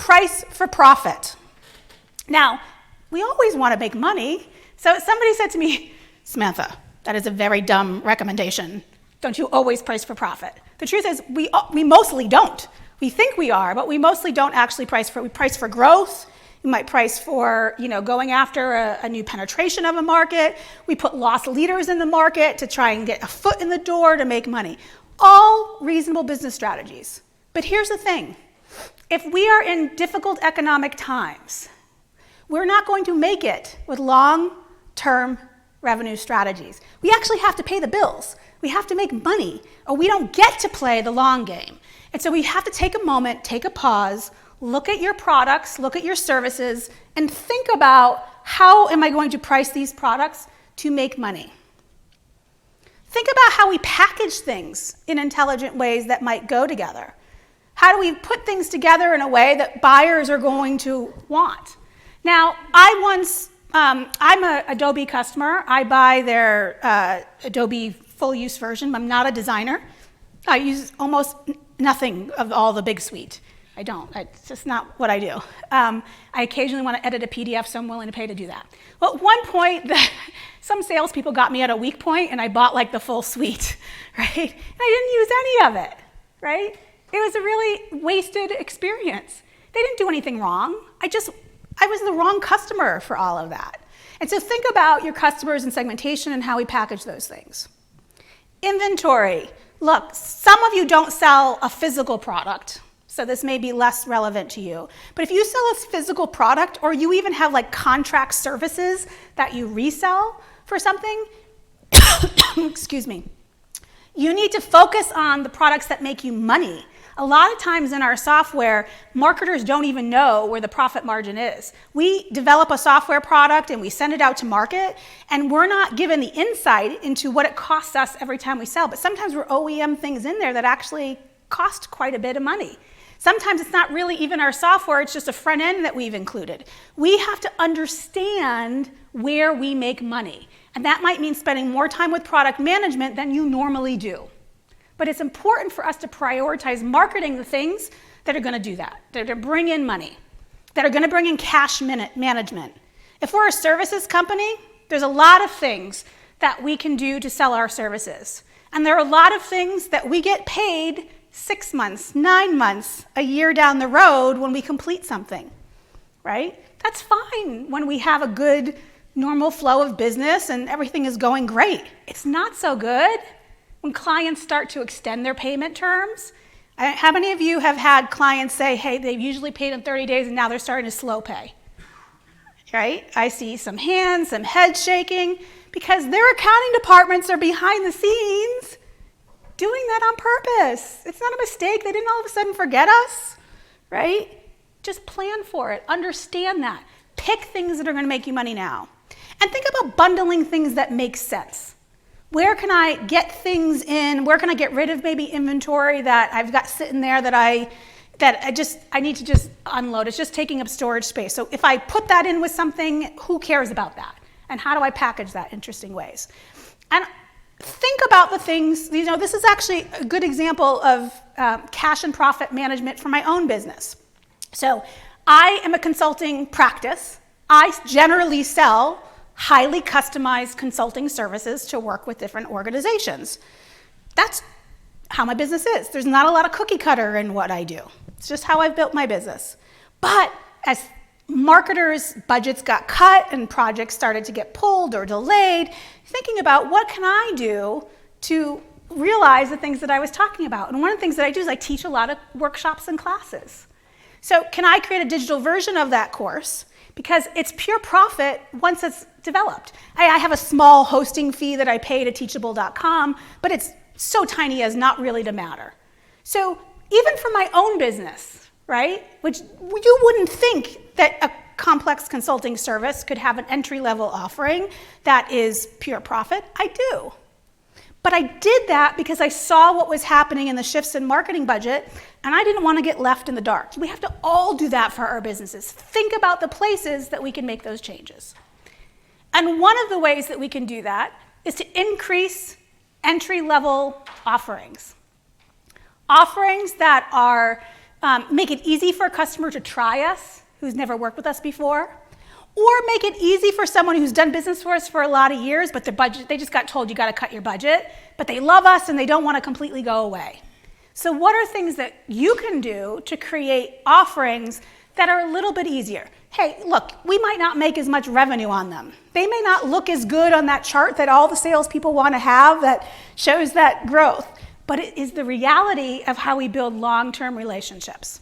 price for profit. Now, we always want to make money. So somebody said to me, Samantha, that is a very dumb recommendation. Don't you always price for profit? The truth is we mostly don't. We think we are, but we mostly don't actually price for, we price for growth. We might price for, going after a new penetration of a market. We put lost leaders in the market to try and get a foot in the door to make money. All reasonable business strategies. But here's the thing. If we are in difficult economic times, we're not going to make it with long-term revenue strategies. We actually have to pay the bills. We have to make money, or we don't get to play the long game. And so we have to take a moment, take a pause, look at your products, look at your services, and think about how am I going to price these products to make money. Think about how we package things in intelligent ways that might go together. How do we put things together in a way that buyers are going to want? Now, I'm an Adobe customer. I buy their Adobe full use version. I'm not a designer. I use almost nothing of all the big suite. I don't. It's just not what I do. I occasionally want to edit a PDF, so I'm willing to pay to do that. Well, at one point, some salespeople got me at a weak point, and I bought like the full suite, right? And I didn't use any of it, right? It was a really wasted experience. They didn't do anything wrong. I was the wrong customer for all of that. And so think about your customers and segmentation and how we package those things. Inventory. Look, some of you don't sell a physical product, so this may be less relevant to you. But if you sell a physical product, or you even have like contract services that you resell for something, excuse me, you need to focus on the products that make you money. A lot of times in our software, marketers don't even know where the profit margin is. We develop a software product and we send it out to market, and we're not given the insight into what it costs us every time we sell. But sometimes we're OEM things in there that actually cost quite a bit of money. Sometimes it's not really even our software, it's just a front end that we've included. We have to understand where we make money. And that might mean spending more time with product management than you normally do. But it's important for us to prioritize marketing the things that are going to do that are going to bring in money, that are going to bring in cash management. If we're a services company, there's a lot of things that we can do to sell our services. And there are a lot of things that we get paid 6 months, 9 months, a year down the road when we complete something, right? That's fine when we have a good, normal flow of business and everything is going great. It's not so good when clients start to extend their payment terms. How many of you have had clients say, hey, they've usually paid in 30 days and now they're starting to slow pay? Right? I see some hands, some head shaking, because their accounting departments are behind the scenes doing that on purpose. It's not a mistake. They didn't all of a sudden forget us, right? Just plan for it. Understand that. Pick things that are going to make you money now. And think about bundling things that make sense. Where can I get things in? Where can I get rid of maybe inventory that I've got sitting there that I need to just unload? It's just taking up storage space. So if I put that in with something, who cares about that? And how do I package that in interesting ways? And think about the things, this is actually a good example of cash and profit management for my own business. So I am a consulting practice. I generally sell highly customized consulting services to work with different organizations. That's how my business is. There's not a lot of cookie cutter in what I do. It's just how I've built my business. But as marketers' budgets got cut and projects started to get pulled or delayed, thinking about what can I do to realize the things that I was talking about. And one of the things that I do is I teach a lot of workshops and classes. So can I create a digital version of that course? Because it's pure profit once it's developed. I have a small hosting fee that I pay to teachable.com, but it's so tiny as not really to matter. So even for my own business, right, which you wouldn't think that a complex consulting service could have an entry-level offering that is pure profit, I do. But I did that because I saw what was happening in the shifts in marketing budget, and I didn't want to get left in the dark. We have to all do that for our businesses. Think about the places that we can make those changes. And one of the ways that we can do that is to increase entry-level offerings. Offerings that are make it easy for a customer to try us who's never worked with us before, or make it easy for someone who's done business for us for a lot of years, but their budget, they just got told you got to cut your budget, but they love us and they don't want to completely go away. So what are things that you can do to create offerings that are a little bit easier? Hey, look, we might not make as much revenue on them. They may not look as good on that chart that all the salespeople want to have that shows that growth, but it is the reality of how we build long-term relationships.